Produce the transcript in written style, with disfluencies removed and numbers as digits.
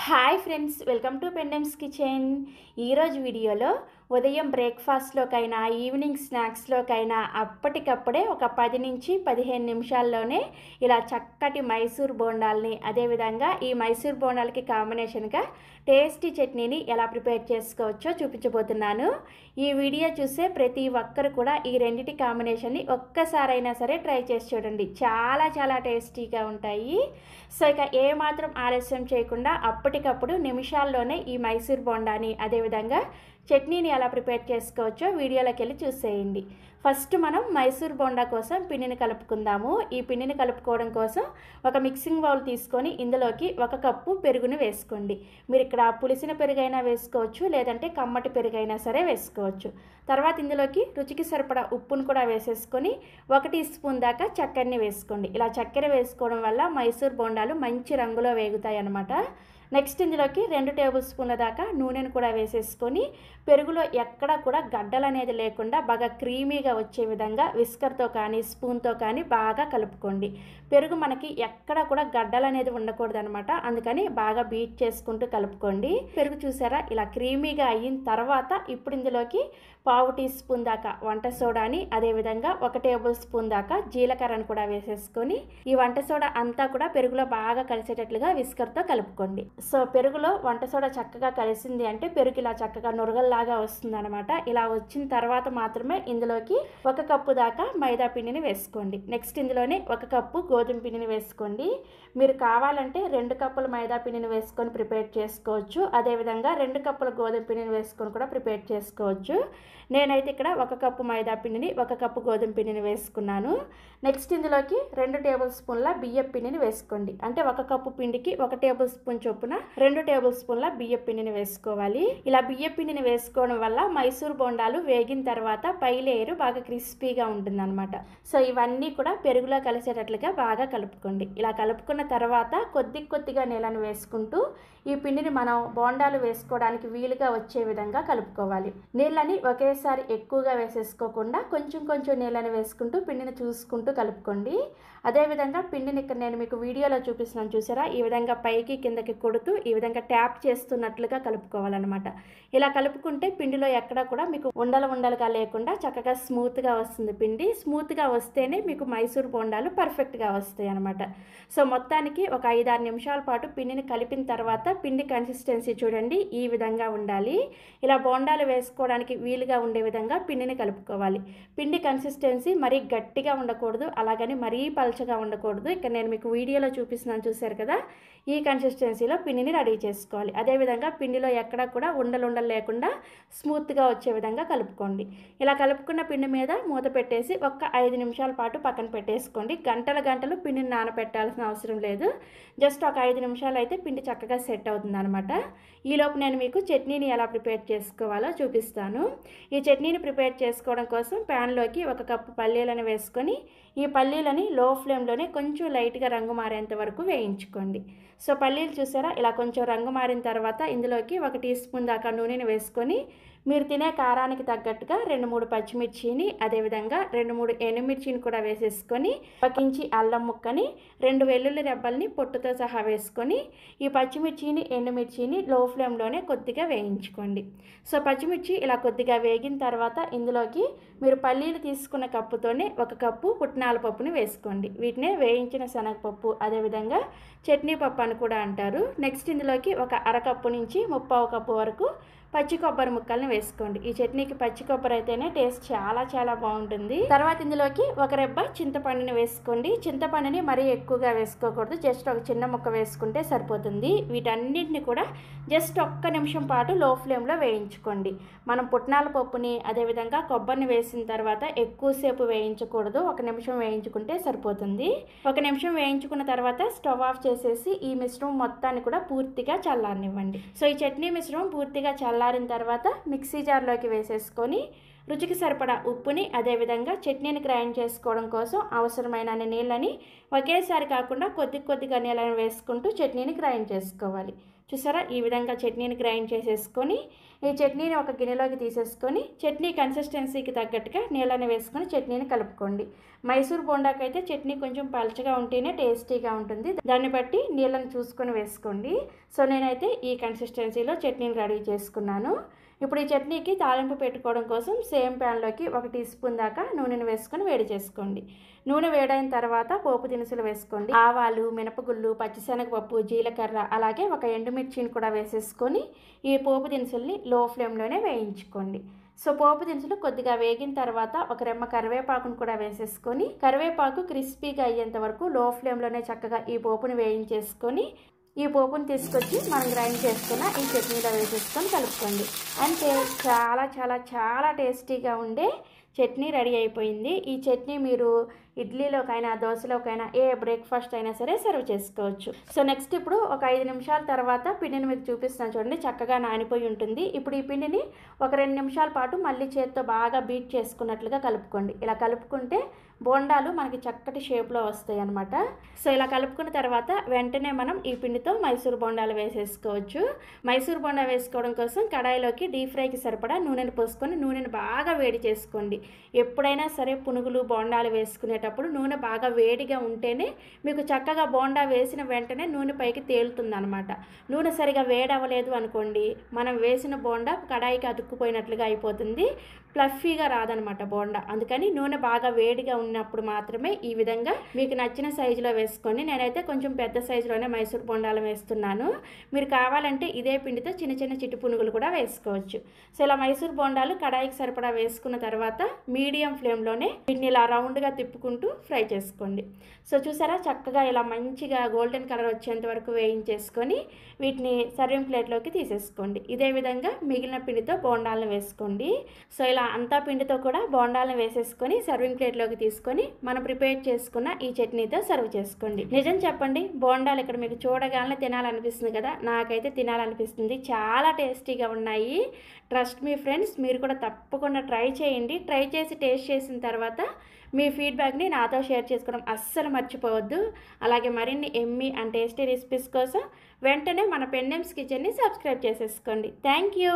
Hi friends, welcome to Pendems kitchen. ఈరోజు వీడియోలో ఉదయం బ్రేక్ఫాస్ట్లోకైనా ఈవినింగ్ స్నాక్స్లోకైనా అప్పటికప్పుడే ఒక 10 నుంచి 15 నిమిషాల్లోనే ఇలా చక్కటి మైసూర్ బోండాల్ని, అదేవిధంగా ఈ మైసూర్ బోండాలకి కాంబినేషన్గా టేస్టీ చట్నీని ఎలా ప్రిపేర్ చేసుకోవచ్చో చూపించబోతున్నాను. ఈ వీడియో చూసే ప్రతి ఒక్కరు కూడా ఈ రెండిటి కాంబినేషన్ని ఒక్కసారైనా సరే ట్రై చేసి చూడండి. చాలా టేస్టీగా ఉంటాయి. సో ఇక ఏమాత్రం ఆలస్యం చేయకుండా అప్పటికప్పుడు నిమిషాల్లోనే ఈ మైసూర్ బోండాని, అదేవిధంగా చట్నీని ఎలా ప్రిపేర్ చేసుకోవచ్చో వీడియోలోకి వెళ్ళి చూసేయండి. ఫస్ట్ మనం మైసూర్ బోండా కోసం పిండిని కలుపుకుందాము. ఈ పిండిని కలుపుకోవడం కోసం ఒక మిక్సింగ్ బౌల్ తీసుకొని ఇందులోకి 1 కప్పు పెరుగుని వేసుకోండి. మీరు ఇక్కడ పులిసిన పెరుగైనా వేసుకోవచ్చు, లేదంటే కమ్మటి పెరుగైనా సరే వేసుకోవచ్చు. తర్వాత ఇందులోకి రుచికి సరిపడా ఉప్పును కూడా వేసేసుకొని 1 టీ స్పూన్ దాకా చక్కెరని వేసుకోండి. ఇలా చక్కెర వేసుకోవడం వల్ల మైసూర్ బోండాలు మంచి రంగులో వేగుతాయి అన్నమాట. నెక్స్ట్ ఇందులోకి 2 టేబుల్ స్పూన్ల దాకా నూనెను కూడా వేసేసుకొని పెరుగులో ఎక్కడ కూడా గడ్డలు అనేది లేకుండా బాగా క్రీమీగా వచ్చే విధంగా విస్కర్తో కానీ స్పూన్తో కానీ బాగా కలుపుకోండి. పెరుగు మనకి ఎక్కడ కూడా గడ్డలు అనేది ఉండకూడదు అనమాట. అందుకని బాగా బీట్ చేసుకుంటూ కలుపుకోండి. పెరుగు చూసారా ఇలా క్రీమీగా అయిన తర్వాత ఇప్పుడు ఇందులోకి 1/2 టీ స్పూన్ దాకా వంట సోడాని, అదేవిధంగా 1 టేబుల్ స్పూన్ దాకా జీలకర్రను కూడా వేసేసుకొని ఈ వంట సోడా అంతా కూడా పెరుగులో బాగా కలిసేటట్లుగా విస్కర్తో కలుపుకోండి. సో పెరుగులో వంట సోడా చక్కగా కలిసింది అంటే పెరుగు ఇలా చక్కగా నురగల్లాగా వస్తుంది అనమాట. ఇలా వచ్చిన తర్వాత మాత్రమే ఇందులోకి 1 కప్పు దాకా మైదా పిండిని వేసుకోండి. నెక్స్ట్ ఇందులోనే 1 కప్పు గోధుమ పిండిని వేసుకోండి. మీరు కావాలంటే 2 కప్పుల మైదా పిండిని వేసుకొని ప్రిపేర్ చేసుకోవచ్చు, అదేవిధంగా 2 కప్పుల గోధుమ పిండిని వేసుకొని కూడా ప్రిపేర్ చేసుకోవచ్చు. నేనైతే ఇక్కడ 1 కప్పు మైదా పిండిని 1 కప్పు గోధుమ పిండిని వేసుకున్నాను. నెక్స్ట్ ఇందులోకి 2 టేబుల్ స్పూన్ల బియ్యం పిండిని వేసుకోండి. అంటే 1 కప్పు పిండికి 1 టేబుల్ స్పూన్ చొప్పున 2 టేబుల్ స్పూన్ల బియ్యం పిండిని వేసుకోవాలి. ఇలా బియ్యం పిండిని వేసుకోవడం వల్ల మైసూర్ బోండాలు వేగిన తర్వాత పై లేయరు బాగా క్రిస్పీగా ఉంటుంది అనమాట. సో ఇవన్నీ కూడా పెరుగులో కలిసేటట్లుగా బాగా కలుపుకోండి. ఇలా కలుపుకున్న తర్వాత కొద్దిగా నీళ్ళను వేసుకుంటూ ఈ పిండిని మనం బోండాలు వేసుకోవడానికి వీలుగా వచ్చే విధంగా కలుపుకోవాలి. నీళ్ళని ఒకేసారి ఎక్కువగా వేసేసుకోకుండా కొంచెం నీళ్ళని వేసుకుంటూ పిండిని చూసుకుంటూ కలుపుకోండి. అదేవిధంగా పిండిని ఇక్కడ నేను మీకు వీడియోలో చూపిస్తున్నాను చూసారా, ఈ విధంగా పైకి కిందకి కొడుతూ ఈ విధంగా ట్యాప్ చేస్తున్నట్లుగా కలుపుకోవాలన్నమాట. ఇలా కలుపుకుంటే పిండిలో ఎక్కడా కూడా మీకు ఉండలుగా లేకుండా చక్కగా స్మూత్గా వస్తుంది. పిండి స్మూత్గా వస్తేనే మీకు మైసూర్ బోండాలు పర్ఫెక్ట్గా వస్తాయి అనమాట. సో మొత్తానికి ఒక 5-6 నిమిషాల పాటు పిండిని కలిపిన తర్వాత పిండి కన్సిస్టెన్సీ చూడండి, ఈ విధంగా ఉండాలి. ఇలా బోండాలు వేసుకోవడానికి వీలుగా ఉండే విధంగా పిండిని కలుపుకోవాలి. పిండి కన్సిస్టెన్సీ మరీ గట్టిగా ఉండకూడదు, అలాగని మరీ పల్చగా ఉండకూడదు. ఇక్కడ నేను మీకు వీడియోలో చూపిస్తున్నాను చూసారు కదా, ఈ కన్సిస్టెన్సీలో పిండిని రెడీ చేసుకోవాలి. అదేవిధంగా పిండిలో ఎక్కడా కూడా ఉండలు లేకుండా స్మూత్గా వచ్చే విధంగా కలుపుకోండి. ఇలా కలుపుకున్న పిండి మీద మూత పెట్టేసి ఒక 5 నిమిషాల పాటు పక్కన పెట్టేసుకోండి. గంటలు పిండిని నానబెట్టాల్సిన అవసరం లేదు. జస్ట్ ఒక 5 నిమిషాలు అయితే పిండి చక్కగా సెట్ అవుతుంది అనమాట. ఈలోపు నేను మీకు చట్నీని ఎలా ప్రిపేర్ చేసుకోవాలో చూపిస్తాను. ఈ చట్నీని ప్రిపేర్ చేసుకోవడం కోసం ప్యాన్లోకి 1 కప్పు పల్లీలను వేసుకొని ఈ పల్లీలని లో ఫ్లేమ్లోనే కొంచెం లైట్గా రంగు మారేంత వరకు వేయించుకోండి. సో పల్లీలు చూసారా ఇలా కొంచెం రంగు మారిన తర్వాత ఇందులోకి 1 టీ స్పూన్ దాకా నూనెని వేసుకొని మీరు తినే కారానికి తగ్గట్టుగా 2-3 పచ్చిమిర్చిని, అదేవిధంగా 2-3 ఎండుమిర్చిని కూడా వేసేసుకొని 1 ఇంచి అల్లం ముక్కని, 2 వెల్లుల్లి రెబ్బల్ని పొట్టుతో సహా వేసుకొని ఈ పచ్చిమిర్చిని ఎండుమిర్చిని లో ఫ్లేమ్లోనే కొద్దిగా వేయించుకోండి. సో పచ్చిమిర్చి ఇలా కొద్దిగా వేగిన తర్వాత ఇందులోకి మీరు పల్లీలు తీసుకున్న కప్పుతోనే 1 కప్పు పుట్నాల పప్పుని వేసుకోండి. వీటినే వేయించిన శనగపప్పు, అదేవిధంగా చట్నీ పప్పు అని కూడా అంటారు. నెక్స్ట్ ఇందులోకి ఒక 1/2 కప్పు నుంచి 1/4 కప్పు వరకు పచ్చి కొబ్బరి ముక్కల్ని వేసుకోండి. ఈ చట్నీకి పచ్చి కొబ్బరి అయితేనే టేస్ట్ చాలా బాగుంటుంది. తర్వాత ఇందులోకి 1 రెబ్బ చింతపండుని వేసుకోండి. చింతపండుని మరీ ఎక్కువగా వేసుకోకూడదు, జస్ట్ ఒక చిన్న ముక్క వేసుకుంటే సరిపోతుంది. వీటన్నిటిని కూడా జస్ట్ 1 నిమిషం పాటు లో ఫ్లేమ్లో వేయించుకోండి. మనం పుట్నాల పప్పుని, అదేవిధంగా కొబ్బరిని వేసిన తర్వాత ఎక్కువసేపు వేయించకూడదు, 1 నిమిషం వేయించుకుంటే సరిపోతుంది. 1 నిమిషం వేయించుకున్న తర్వాత స్టవ్ ఆఫ్ చేసేసి ఈ మిశ్రమం మొత్తాన్ని కూడా పూర్తిగా చల్లారనివ్వండి. సో ఈ చట్నీ మిశ్రమం పూర్తిగా చల్లారిన తర్వాత మిక్సీ జార్లోకి వేసేసుకొని రుచికి సరిపడా ఉప్పుని, అదేవిధంగా చట్నీని గ్రైండ్ చేసుకోవడం కోసం అవసరమైన నీళ్ళని ఒకేసారి కాకుండా కొద్దిగా నీళ్ళని వేసుకుంటూ చట్నీని గ్రైండ్ చేసుకోవాలి. చూసారా, ఈ విధంగా చట్నీని గ్రైండ్ చేసేసుకొని ఈ చట్నీని ఒక గిన్నెలోకి తీసేసుకొని చట్నీ కన్సిస్టెన్సీకి తగ్గట్టుగా నీళ్ళని వేసుకొని చట్నీని కలుపుకోండి. మైసూర్ బోండాకైతే చట్నీ కొంచెం పలచగా ఉంటేనే టేస్టీగా ఉంటుంది. దాన్ని బట్టి నీళ్ళని చూసుకొని వేసుకోండి. సో నేనైతే ఈ కన్సిస్టెన్సీలో చట్నీని రెడీ చేసుకున్నాను. ఇప్పుడు ఈ చట్నీకి తాలింపు పెట్టుకోవడం కోసం సేమ్ ప్యాన్లోకి 1 టీ స్పూన్ దాకా నూనెను వేసుకొని వేడి చేసుకోండి. నూనె వేడైన తర్వాత పోపు దినుసులు వేసుకోండి. ఆవాలు, మినపగుళ్ళు, పచ్చిశనగపప్పు, జీలకర్ర, అలాగే ఒక ఎండుమిర్చిని కూడా వేసేసుకొని ఈ పోపు దినుసుల్ని లో ఫ్లేమ్లోనే వేయించుకోండి. సో పోపు దినుసులు కొద్దిగా వేగిన తర్వాత ఒక రెమ్మ కరివేపాకును కూడా వేసేసుకొని కరివేపాకు క్రిస్పీగా అయ్యేంత వరకు లో ఫ్లేమ్లోనే చక్కగా ఈ పోపుని వేయించేసుకొని ఈ పోపుని తీసుకొచ్చి మనం గ్రైండ్ చేసుకున్న ఈ చట్నీలో వేసేసుకొని కలుపుకోండి. అంటే చాలా చాలా చాలా టేస్టీగా ఉండే చట్నీ రెడీ అయిపోయింది. ఈ చట్నీ మీరు ఇడ్లీలోకైనా దోశలోకైనా ఏ బ్రేక్ఫాస్ట్ అయినా సరే సర్వ్ చేసుకోవచ్చు. సో నెక్స్ట్ ఇప్పుడు ఒక 5 నిమిషాల తర్వాత పిండిని మీకు చూపిస్తాను చూడండి, చక్కగా నానిపోయి ఉంటుంది. ఇప్పుడు ఈ పిండిని ఒక 2 నిమిషాల పాటు మళ్ళీ చేత్తో బాగా బీట్ చేసుకున్నట్లుగా కలుపుకోండి. ఇలా కలుపుకుంటే బోండాలు మనకి చక్కటి షేప్లో వస్తాయి అన్నమాట. సో ఇలా కలుపుకున్న తర్వాత వెంటనే మనం ఈ పిండితో మైసూర్ బోండాలు వేసేసుకోవచ్చు. మైసూర్ బోండా వేసుకోవడం కోసం కడాయిలోకి డీప్ ఫ్రైకి సరిపడా నూనెను పోసుకొని నూనెను బాగా వేడి చేసుకోండి. ఎప్పుడైనా సరే పునుగులు బోండాలు వేసుకునేటప్పుడు నూనె బాగా వేడిగా ఉంటేనే మీకు చక్కగా బోండా వేసిన వెంటనే నూనె పైకి తేలుతుంది అనమాట. నూనె సరిగా వేడవలేదు అనుకోండి, మనం వేసిన బోండా కడాయికి అతుక్కుపోయినట్లుగా అయిపోతుంది, ఫ్లఫీగా రాదనమాట బోండా. అందుకని నూనె బాగా వేడిగా ఉన్నప్పుడు మాత్రమే ఈ విధంగా మీకు నచ్చిన సైజులో వేసుకోండి. నేనైతే కొంచెం పెద్ద సైజులోనే మైసూర్ బోండాలు వేస్తున్నాను. మీరు కావాలంటే ఇదే పిండితో చిన్న చిన్న చిట్టి పునుగులు కూడా వేసుకోవచ్చు. సో ఇలా మైసూర్ బోండాలు కడాయికి సరిపడా వేసుకున్న తర్వాత మీడియం ఫ్లేమ్లోనే వీటిని ఇలా రౌండ్గా తిప్పుకుంటూ ఫ్రై చేసుకోండి. సో చూసారా, చక్కగా ఇలా మంచిగా గోల్డెన్ కలర్ వచ్చేంత వరకు వేయించేసుకొని వీటిని సర్వింగ్ ప్లేట్లోకి తీసేసుకోండి. ఇదే విధంగా మిగిలిన పిండితో బోండాలను వేసుకోండి. సో ఇలా అంతా పిండితో కూడా బోండాలను వేసేసుకొని సర్వింగ్ ప్లేట్లోకి తీసుకొని మనం ప్రిపేర్ చేసుకున్న ఈ చట్నీతో సర్వ్ చేసుకోండి. నిజం చెప్పండి, బోండాలు ఇక్కడ మీకు చూడగానే తినాలనిపిస్తుంది కదా, నాకైతే తినాలనిపిస్తుంది. చాలా టేస్టీగా ఉన్నాయి. ట్రస్ట్ మీ ఫ్రెండ్స్, మీరు కూడా తప్పకుండా ట్రై చేయండి. ట్రై చేసి టేస్ట్ చేసిన తర్వాత మీ ఫీడ్బ్యాక్ని నాతో షేర్ చేసుకోవడం అస్సలు మర్చిపోవద్దు. అలాగే మరిన్ని ఎమ్మీ అండ్ టేస్టీ రెసిపీస్ కోసం వెంటనే మన పెండెమ్స్ కిచెన్ని సబ్స్క్రైబ్ చేసేసుకోండి. Thank you.